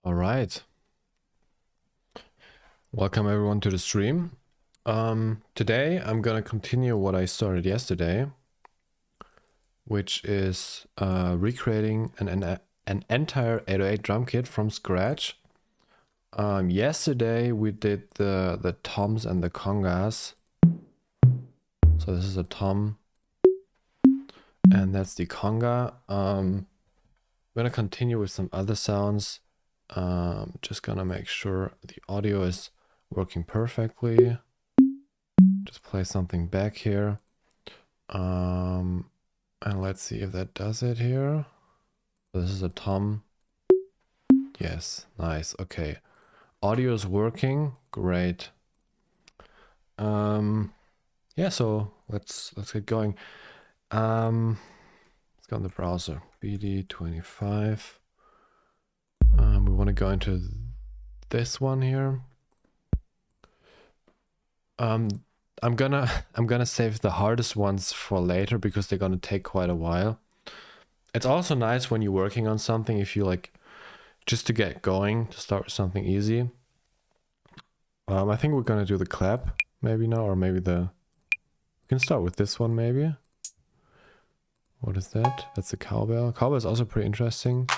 All right. Welcome everyone to the stream. Today I'm gonna continue what I started yesterday, which is recreating an entire 808 drum kit from scratch. Yesterday we did the toms and the congas. So this is a tom, and that's the conga. I'm gonna continue with some other sounds. Just gonna make sure the audio is working perfectly. Just play something back here. And let's see if that does it here. This is a tom. Yes, nice. Okay. Audio is working. Great. Yeah, so let's get going. Let's go in the browser. BD25. We want to go into this one here. I'm gonna save the hardest ones for later because they're gonna take quite a while. It's also nice when you're working on something if you like just to get going, to start with something easy. I think we're gonna do the clap maybe now, or maybe we can start with this one maybe. What is that? That's the cowbell. Cowbell is also pretty interesting.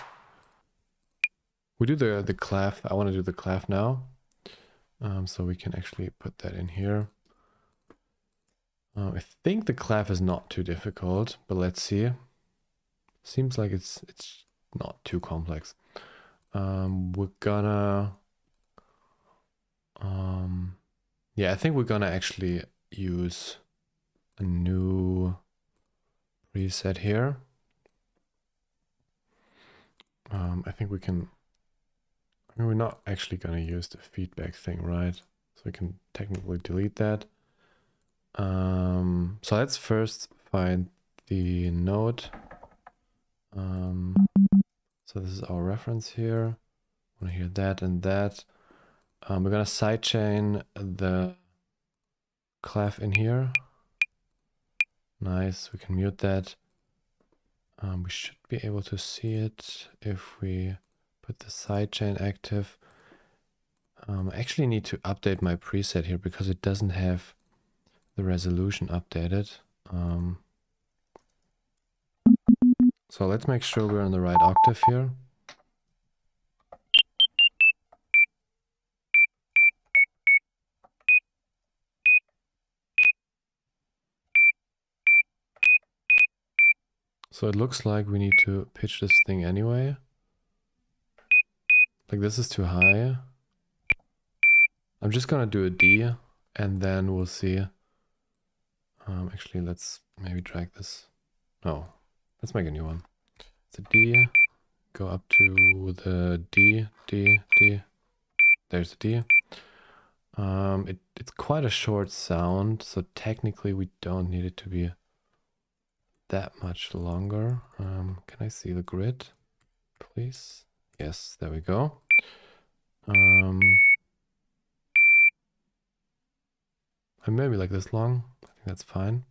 We do the clap. I want to do the clap now. So we can actually put that in here. I think the clap is not too difficult, but let's see. Seems like it's not too complex. We're gonna yeah, I think we're gonna actually use a new preset here. I think we can, I mean, we're not actually gonna use the feedback thing, right? So we can technically delete that. So let's first find the note. So this is our reference here. I want to hear that and that. We're gonna sidechain the clef in here. Nice, we can mute that. We should be able to see it if we put the sidechain active. I actually need to update my preset here because it doesn't have the resolution updated. So let's make sure we're on the right octave here. So it looks like we need to pitch this thing anyway. Like this is too high. I'm just gonna do a D and then we'll see. Actually, let's maybe drag this. No, let's make a new one. It's a D, go up to the D, D, D. There's the D. It's quite a short sound, so technically we don't need it to be that much longer. Can I see the grid, please? Yes, there we go. And maybe like this long. I think that's fine.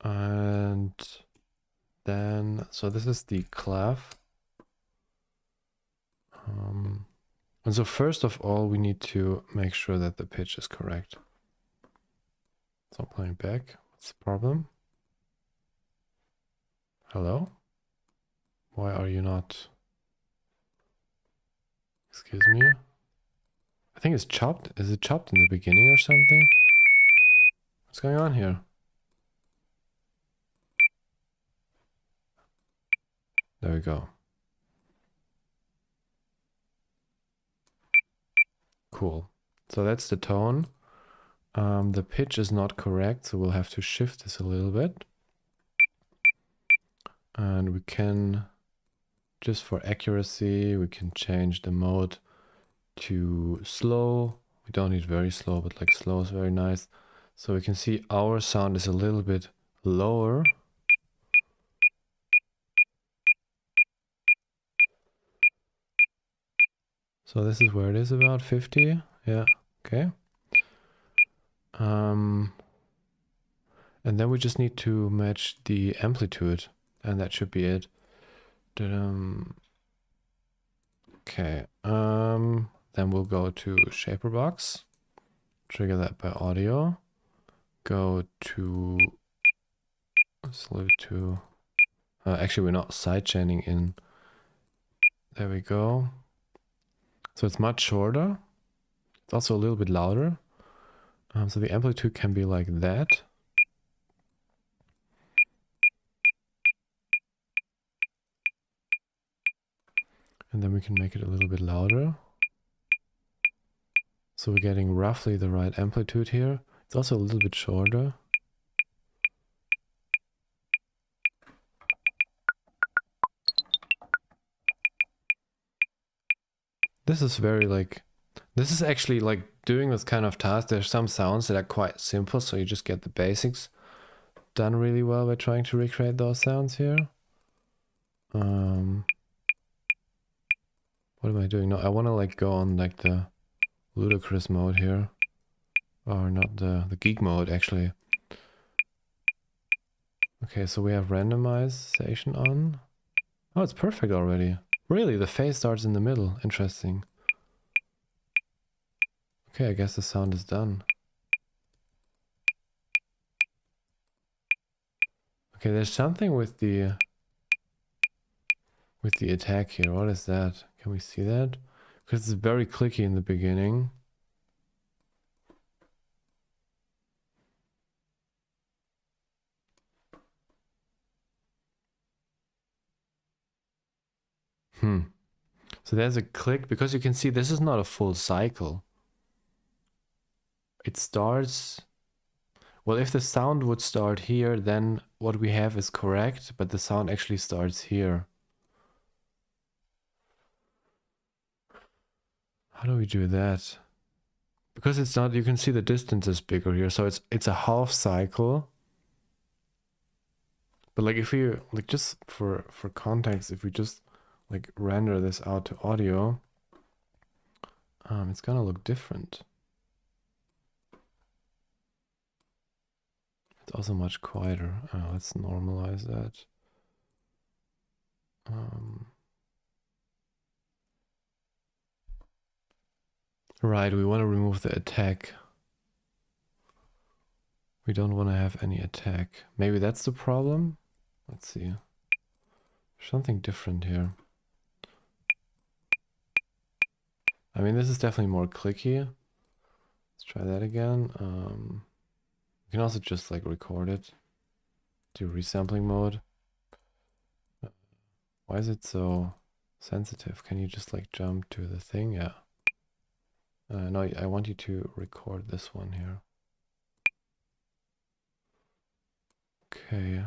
And then, so this is the clef. And so first of all, we need to make sure that the pitch is correct. So playing back, what's the problem? Hello? Why are you not? Excuse me? I think it's chopped. Is it chopped in the beginning or something? What's going on here? There we go. Cool. So that's the tone. The pitch is not correct, so we'll have to shift this a little bit. And we can, just for accuracy, we can change the mode to slow. We don't need very slow, but like slow is very nice. So we can see our sound is a little bit lower. So this is where it is, about 50. Yeah, okay. And then we just need to match the amplitude, and that should be it. Okay, then we'll go to Shaper Box, trigger that by audio, go to slew to, actually we're not sidechaining in, there we go. So it's much shorter, it's also a little bit louder, so the amplitude can be like that. And then we can make it a little bit louder. So we're getting roughly the right amplitude here. It's also a little bit shorter. This is very like, this is actually like doing this kind of task. There's some sounds that are quite simple, so you just get the basics done really well by trying to recreate those sounds here. What am I doing? No, I want to like go on like the ludicrous mode here. Or not the geek mode actually. Okay, so we have randomization on. Oh, it's perfect already. Really, the phase starts in the middle. Interesting. Okay, I guess the sound is done. Okay, there's something with the attack here. What is that? Can we see that? Because it's very clicky in the beginning. So there's a click, because you can see this is not a full cycle. It starts... Well, if the sound would start here, then what we have is correct, but the sound actually starts here. How do we do that? Because it's not, you can see the distance is bigger here, so it's a half cycle. But like if we, like just for context, if we just like render this out to audio, it's gonna look different. It's also much quieter. Let's normalize that. Right, we want to remove the attack. We don't want to have any attack. Maybe that's the problem? Let's see. Something different here. I mean, this is definitely more clicky. Let's try that again. You can also just like record it. Do resampling mode. Why is it so sensitive? Can you just like jump to the thing? Yeah. No, I want you to record this one here. Okay.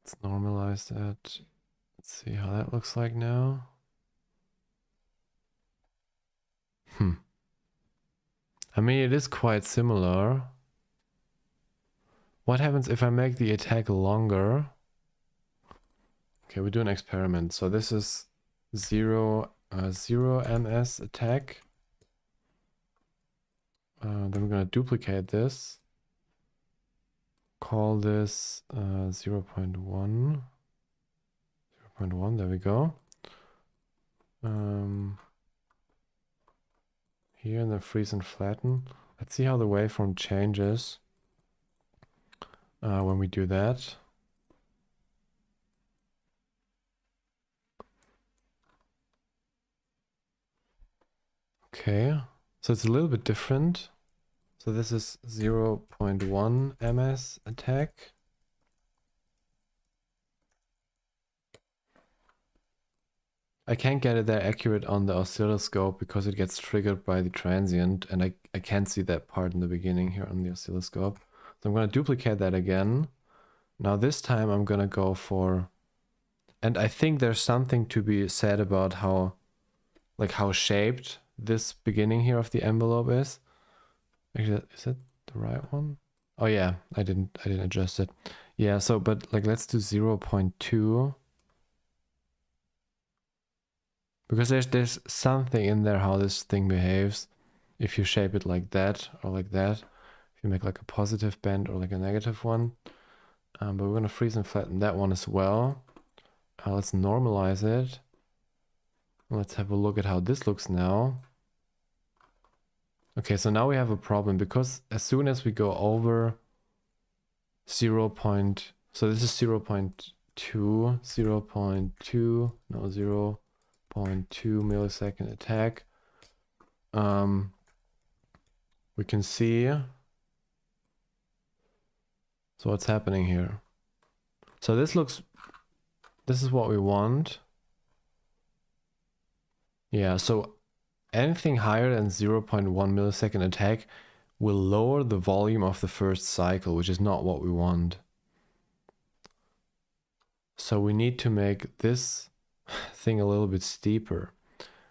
Let's normalize that. Let's see how that looks like now. I mean, it is quite similar. What happens if I make the attack longer? Okay, we do an experiment. So this is 0 ms attack. Then we're gonna duplicate this. Call this 0.1. 0.1, there we go. Here in the freeze and flatten. Let's see how the waveform changes when we do that. Okay, so it's a little bit different. So this is 0.1 ms attack. I can't get it that accurate on the oscilloscope because it gets triggered by the transient, and I can't see that part in the beginning here on the oscilloscope. So I'm going to duplicate that again. Now this time I'm going to go for... And I think there's something to be said about how shaped this beginning here of the envelope is. Actually, is that the right one? Oh yeah, I didn't adjust it. Yeah, so but like let's do 0.2. Because there's something in there how this thing behaves if you shape it like that or like that. If you make like a positive bend or like a negative one. But we're gonna freeze and flatten that one as well. Let's normalize it. Let's have a look at how this looks now. Okay, so now we have a problem because as soon as we go over 0. So this is 0 0.2, 0 0.2, no, 0 0.2 millisecond attack. We can see, so what's happening here. So this is what we want. Yeah, so anything higher than 0 0.1 millisecond attack will lower the volume of the first cycle, which is not what we want. So we need to make this thing a little bit steeper,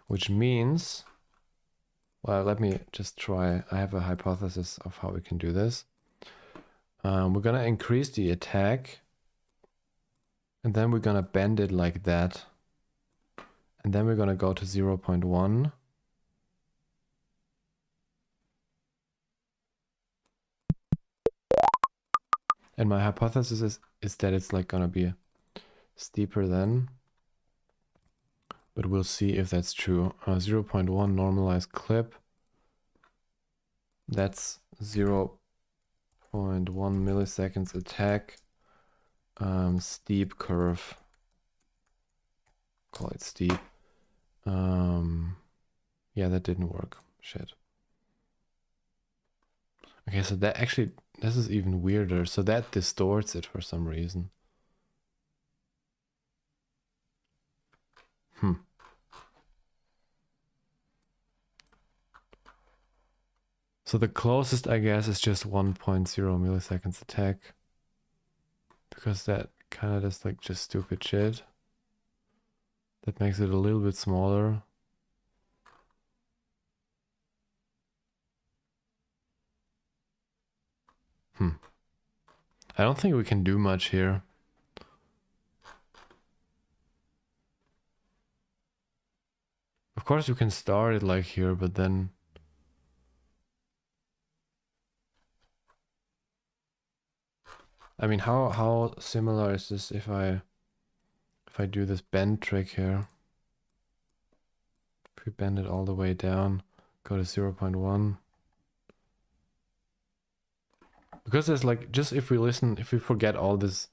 which means, well, let me just try. I have a hypothesis of how we can do this. We're gonna increase the attack, and then we're gonna bend it like that. And then we're gonna go to 0 0.1. And my hypothesis is that it's like gonna be steeper then. But we'll see if that's true. 0 0.1 normalized clip. That's 0 0.1 milliseconds attack. Steep curve. Call it steep. Yeah, that didn't work. Shit. Okay, so that actually, this is even weirder. So that distorts it for some reason. So the closest, I guess, is just 1.0 milliseconds attack. Because that kind of is like just stupid shit. That makes it a little bit smaller. I don't think we can do much here. Of course we can start it like here, but then... I mean, how similar is this if I do this bend trick here? If we bend it all the way down, go to 0 0.1. Because there's like, just if we forget all this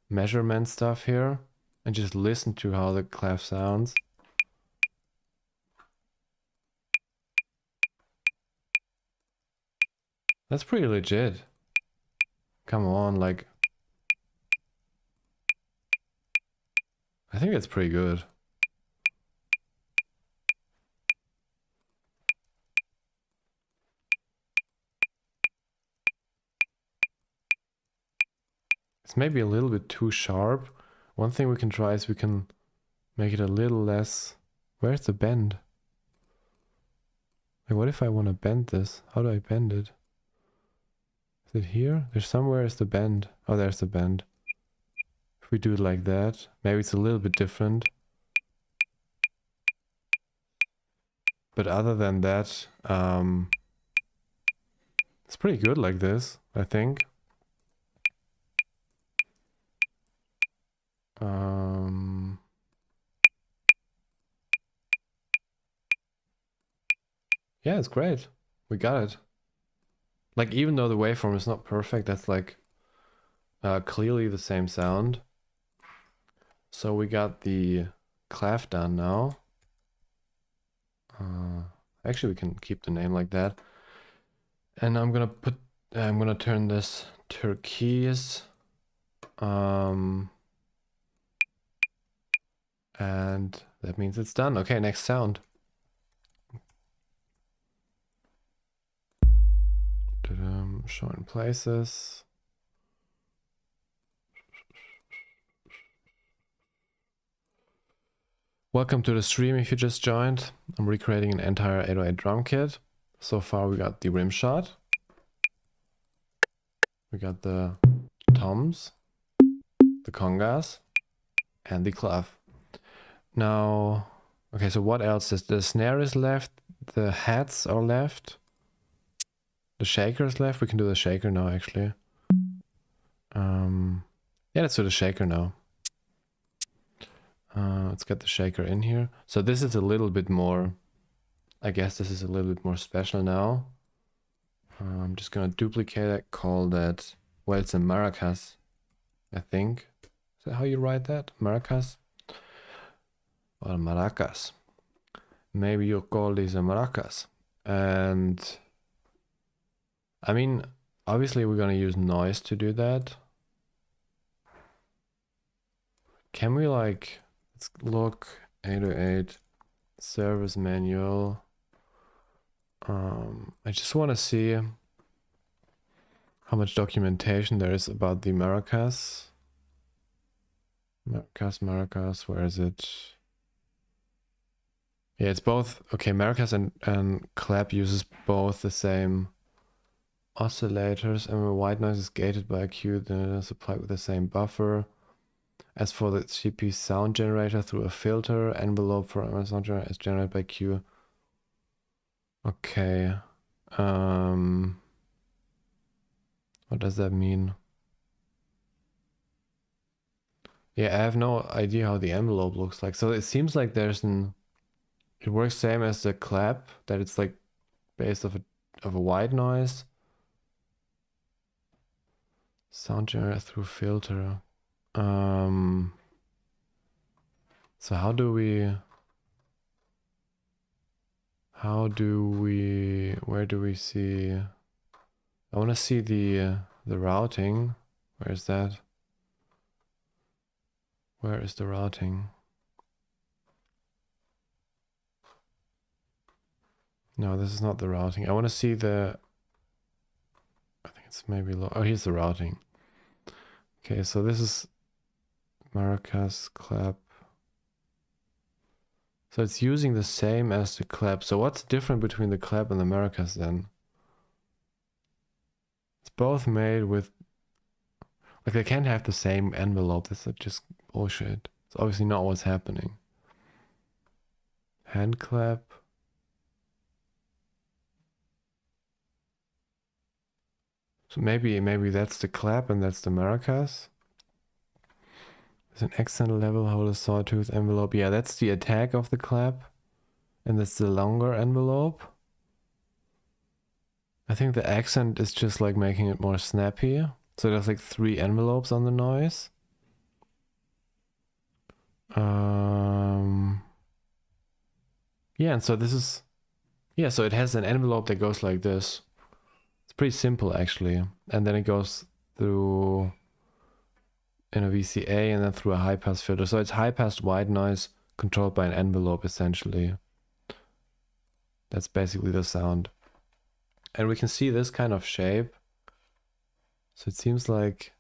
measurement stuff here, and just listen to how the clef sounds. That's pretty legit. Come on, like... I think that's pretty good. It's maybe a little bit too sharp. One thing we can try is we can make it a little less... Where's the bend? Like, what if I want to bend this? How do I bend it? Is it here? There's somewhere is the bend. Oh, there's the bend. If we do it like that, maybe it's a little bit different. But other than that, it's pretty good like this, I think. Yeah, it's great. We got it. Like, even though the waveform is not perfect, that's like clearly the same sound. So we got the clef done now. Actually, we can keep the name like that. And I'm gonna turn this turquoise. And that means it's done. Okay, next sound. Show in places. Welcome to the stream if you just joined. I'm recreating an entire 808 drum kit. So far we got the rim shot. We got the toms, the congas, and the clef. Now, okay, so what else is the snare is left, the hats are left, the shaker is left. We can do the shaker now actually. Yeah, let's do the shaker now. Let's get the shaker in here. So this is a little bit more, I guess this is a little bit more special now. I'm just gonna duplicate it, call that, well, it's a maracas, I think. Is that how you write that? Maracas? Or maracas. Maybe you'll call these a maracas. And I mean, obviously we're gonna use noise to do that. Can we like, let's look, 808, service manual. I just want to see how much documentation there is about the maracas. Maracas, where is it? Yeah, it's both. Okay, maracas and clap uses both the same oscillators, and when white noise is gated by a Q, then it is supplied with the same buffer. As for the CP sound generator through a filter, envelope for a sound generator is generated by Q. Okay. What does that mean? Yeah, I have no idea how the envelope looks like. So it seems like there's an, it works same as the clap, that it's like based of a white noise. Sound generator through filter. So where do we see, I want to see the routing. Where is that? Where is the routing? No, this is not the routing. I want to see the, I think it's maybe low. Oh, here's the routing. Okay, so this is maracas clap. So it's using the same as the clap. So what's different between the clap and the maracas then? It's both made with, like they can't have the same envelope. That's just bullshit. It's obviously not what's happening. Hand clap. So maybe that's the clap and that's the maracas. There's an accent level, hold a sawtooth envelope. Yeah, that's the attack of the clap. And that's the longer envelope. I think the accent is just like making it more snappy. So there's like 3 envelopes on the noise. Yeah, and so this is, yeah, so it has an envelope that goes like this. It's pretty simple actually. And then it goes through in a VCA and then through a high pass filter. So it's high pass white noise controlled by an envelope essentially. That's basically the sound. And we can see this kind of shape. So it seems like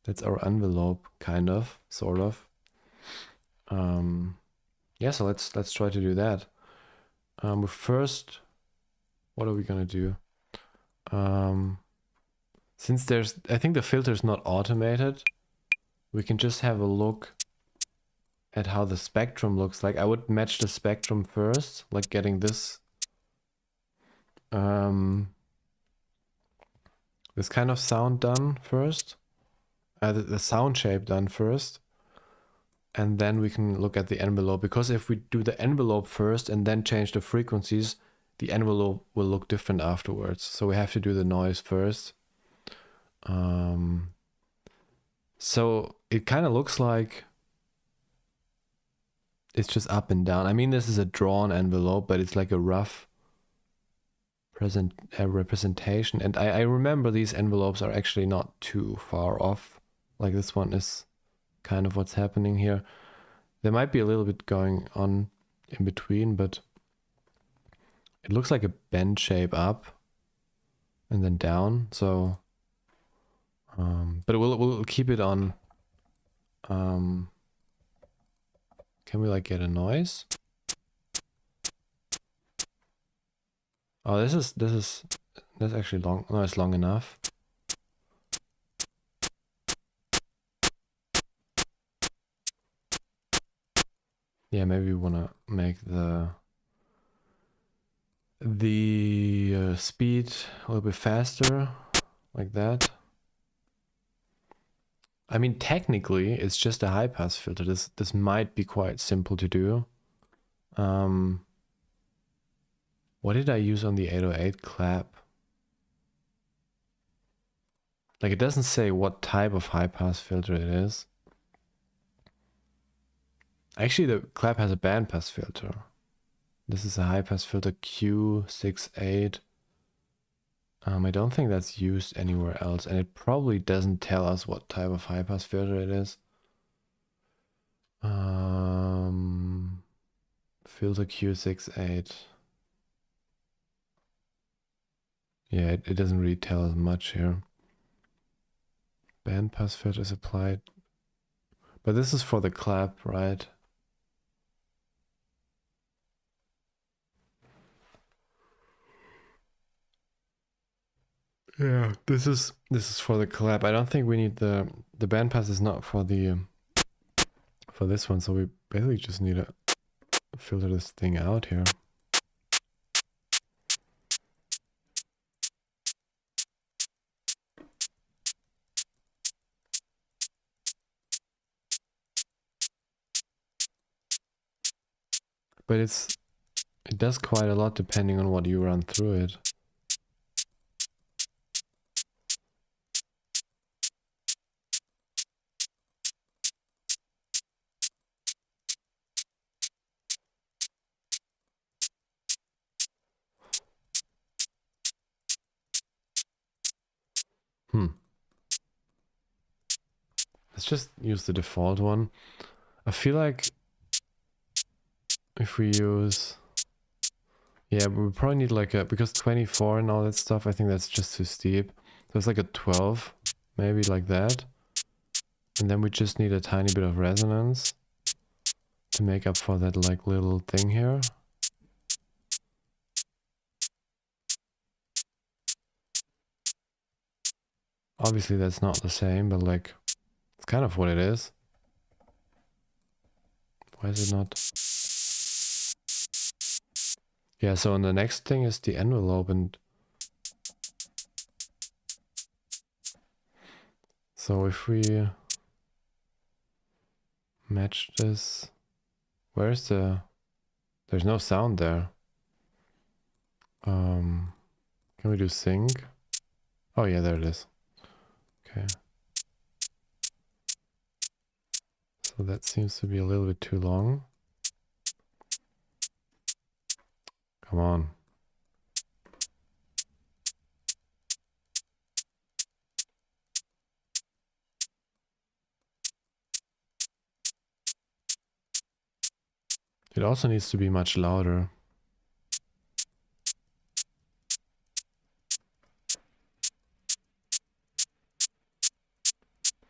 that's our envelope, kind of, sort of. Yeah, so let's try to do that. First, what are we gonna do? Since I think the filter is not automated, we can just have a look at how the spectrum looks like. I would match the spectrum first, like getting this this kind of sound done first, the sound shape done first, and then we can look at the envelope, because if we do the envelope first and then change the frequencies, the envelope will look different afterwards. So we have to do the noise first. So it kind of looks like it's just up and down. I mean, this is a drawn envelope, but it's like a rough representation. And I remember these envelopes are actually not too far off. Like this one is kind of what's happening here. There might be a little bit going on in between, but it looks like a bend shape up and then down. So, but we'll keep it on. Can we like get a noise? Oh, that's actually long. No, it's long enough. Yeah, maybe we wanna make the speed a little bit faster, like that. I mean, technically, it's just a high pass filter. This might be quite simple to do. What did I use on the 808 clap? Like, it doesn't say what type of high pass filter it is. Actually, the clap has a band pass filter. This is a high pass filter Q68. I don't think that's used anywhere else, and it probably doesn't tell us what type of high pass filter it is. Filter Q68. Yeah, it doesn't really tell us much here. Band pass filter is applied. But this is for the clap, right? Yeah, this is for the clap. I don't think we need the band pass is not for the for this one, so we basically just need to filter this thing out here. But it does quite a lot depending on what you run through it. Let's just use the default one. I feel like if we use... Yeah, we probably need like a... Because 24 and all that stuff, I think that's just too steep. So it's like a 12, maybe like that. And then we just need a tiny bit of resonance to make up for that like little thing here. Obviously that's not the same, but like it's kind of what it is. Why is it not? Yeah, so on the next thing is the envelope, and so if we match this, where's the... There's no sound there. Can we do sync? Oh yeah, there it is. Okay. So that seems to be a little bit too long. Come on. It also needs to be much louder.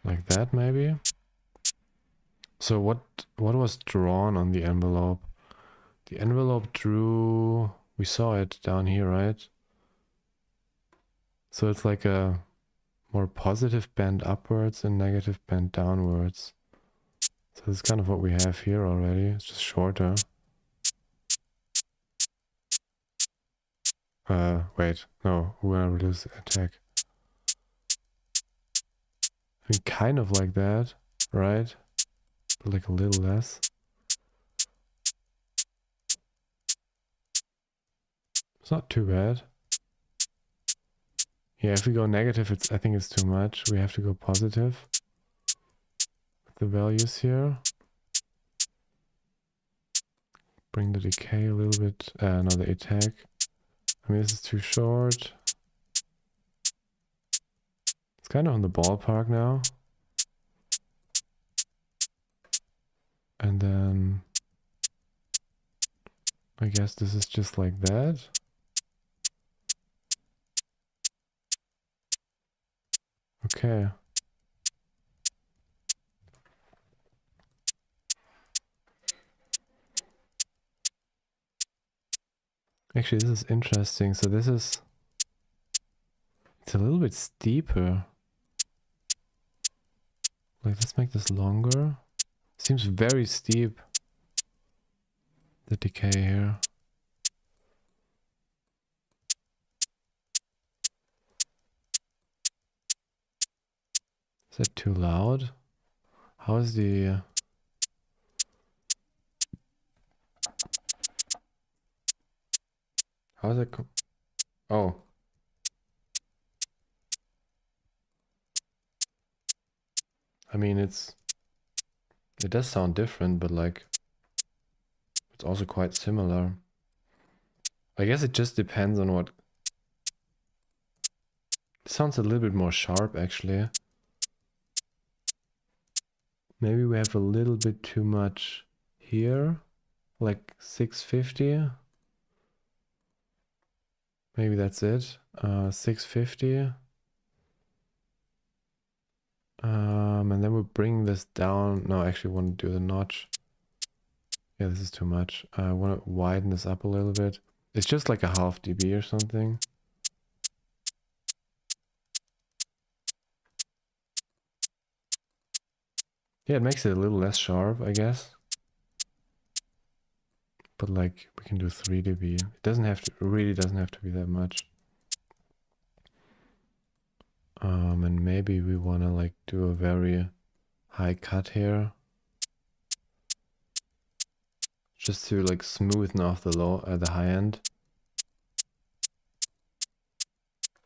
Like that maybe? So what was drawn on the envelope? The envelope drew... We saw it down here, right? So it's like a more positive bend upwards and negative bend downwards. So that's kind of what we have here already. It's just shorter. Wait, no, we're gonna reduce attack. I mean, kind of like that, right? But like a little less. It's not too bad. Yeah, if we go negative, I think it's too much. We have to go positive with the values here. Bring the decay a little bit. No, the attack. I mean, this is too short. It's kind of on the ballpark now. And then I guess this is just like that. Okay. Actually, this is interesting. So this is... It's a little bit steeper. Like, let's make this longer. Seems very steep. The decay here. Is that too loud? How is the... How is it... Oh. I mean, it does sound different, but like, it's also quite similar. I guess it just depends on what... It sounds a little bit more sharp, actually. Maybe we have a little bit too much here, like 650. Maybe that's it. 650. And then we'll bring this down. No, I actually want to do the notch. Yeah, this is too much. I want to widen this up a little bit. It's just like a half dB or something. Yeah, it makes it a little less sharp, I guess. But like, we can do 3 dB. It doesn't have to, really doesn't have to be that much. And maybe we want to like do a very high cut here. Just to like smoothen off the low, the high end.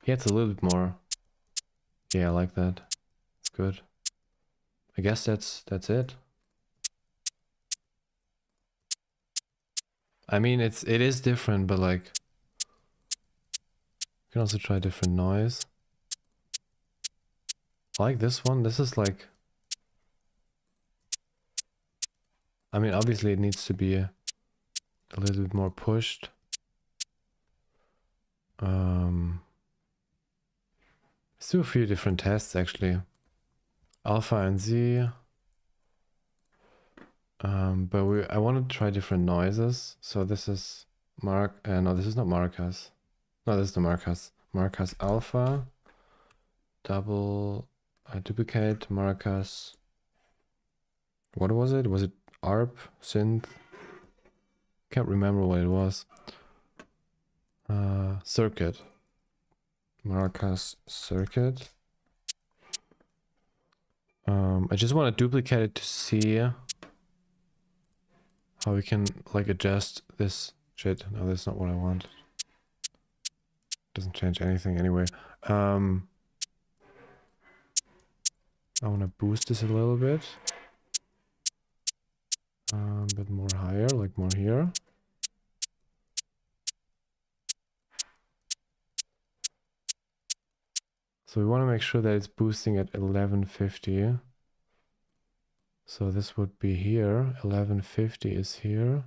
Yeah, it's a little bit more. Yeah, I like that. It's good. I guess that's it. I mean, it is different, but like, you can also try different noise. I like this one. This is like, I mean, obviously it needs to be a little bit more pushed. Let's do a few different tests actually. Alpha and Z. But I want to try different noises. So this is no, this is not Maracas. No, this is the Maracas. Maracas Alpha. Double duplicate Maracas. What was it? Was it ARP? Synth? Can't remember what it was. Circuit. Maracas circuit. I just want to duplicate it to see how we can like adjust this shit. No, that's not what I want. Doesn't change anything anyway. I want to boost this a little bit. A bit more higher, like more here. So we want to make sure that it's boosting at 1150. So this would be here. 1150 is here.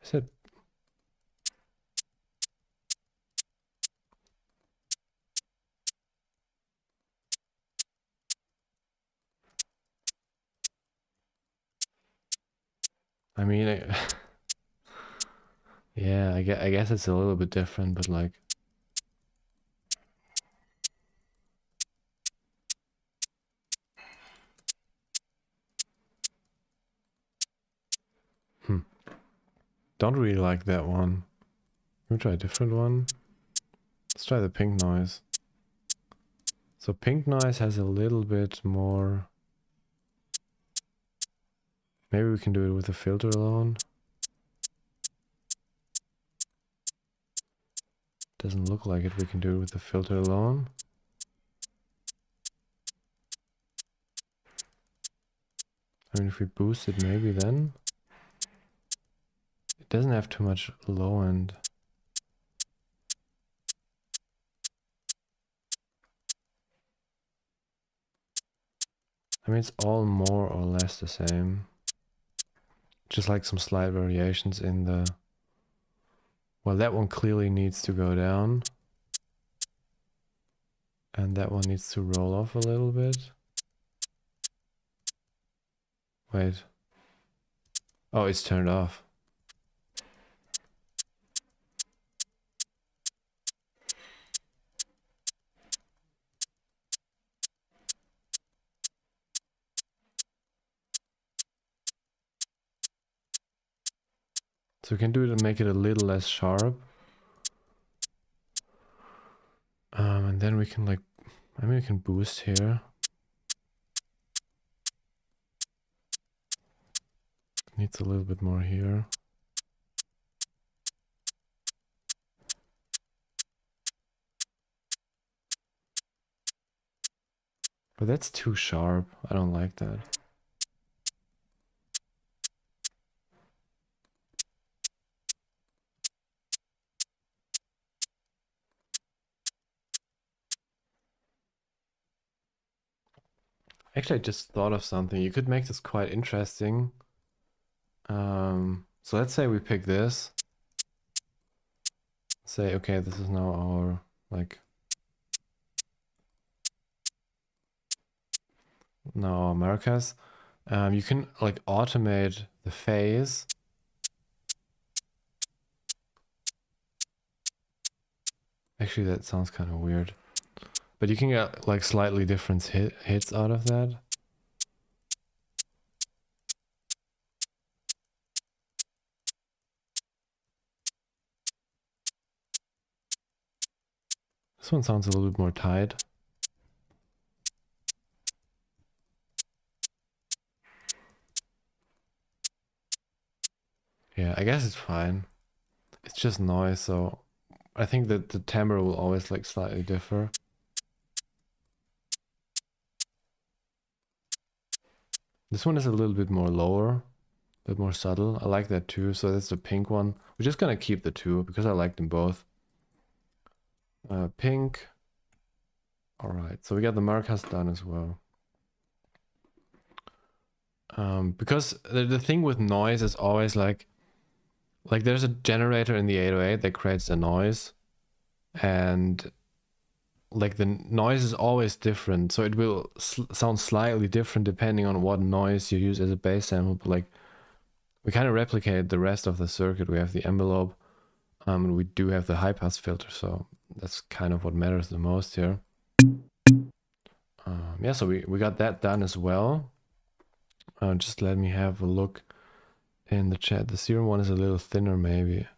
Is it? I mean, yeah, I guess it's a little bit different, but like, don't really like that one. Can we try a different one? Let's try the pink noise. So pink noise has a little bit more. Maybe we can do it with a filter alone. Doesn't look like it. We can do it with the filter alone. I mean, if we boost it, maybe then. It doesn't have too much low end. I mean, it's all more or less the same. Just like some slight variations in the... Well, that one clearly needs to go down. And that one needs to roll off a little bit. Wait. Oh, it's turned off. So we can do it and make it a little less sharp. And then we can like, maybe we can boost here. Needs a little bit more here. But that's too sharp. I don't like that. Actually, I just thought of something. You could make this quite interesting. So let's say we pick this. Say, okay, this is now our, like, now our maracas. You can like automate the phase. Actually, that sounds kind of weird. But you can get like slightly different hits out of that. This one sounds a little bit more tight. Yeah, I guess it's fine. It's just noise, so I think that the timbre will always like slightly differ. This one is a little bit more lower, a bit more subtle. I like that too. So that's the pink one. We're just gonna keep the two because I like them both. Pink. All right, so we got the maracas done as well. Because the thing with noise is always like there's a generator in the 808 that creates a noise, and like the noise is always different, so it will sound slightly different depending on what noise you use as a bass sample. But like we kind of replicate the rest of the circuit. We have the envelope, and we do have the high pass filter, so that's kind of what matters the most here. Yeah, so we got that done as well. Just let me have a look in the chat. The Serum one is a little thinner maybe.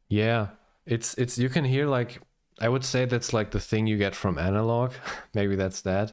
Yeah, it's you can hear like, I would say that's like the thing you get from analog. Maybe that's that.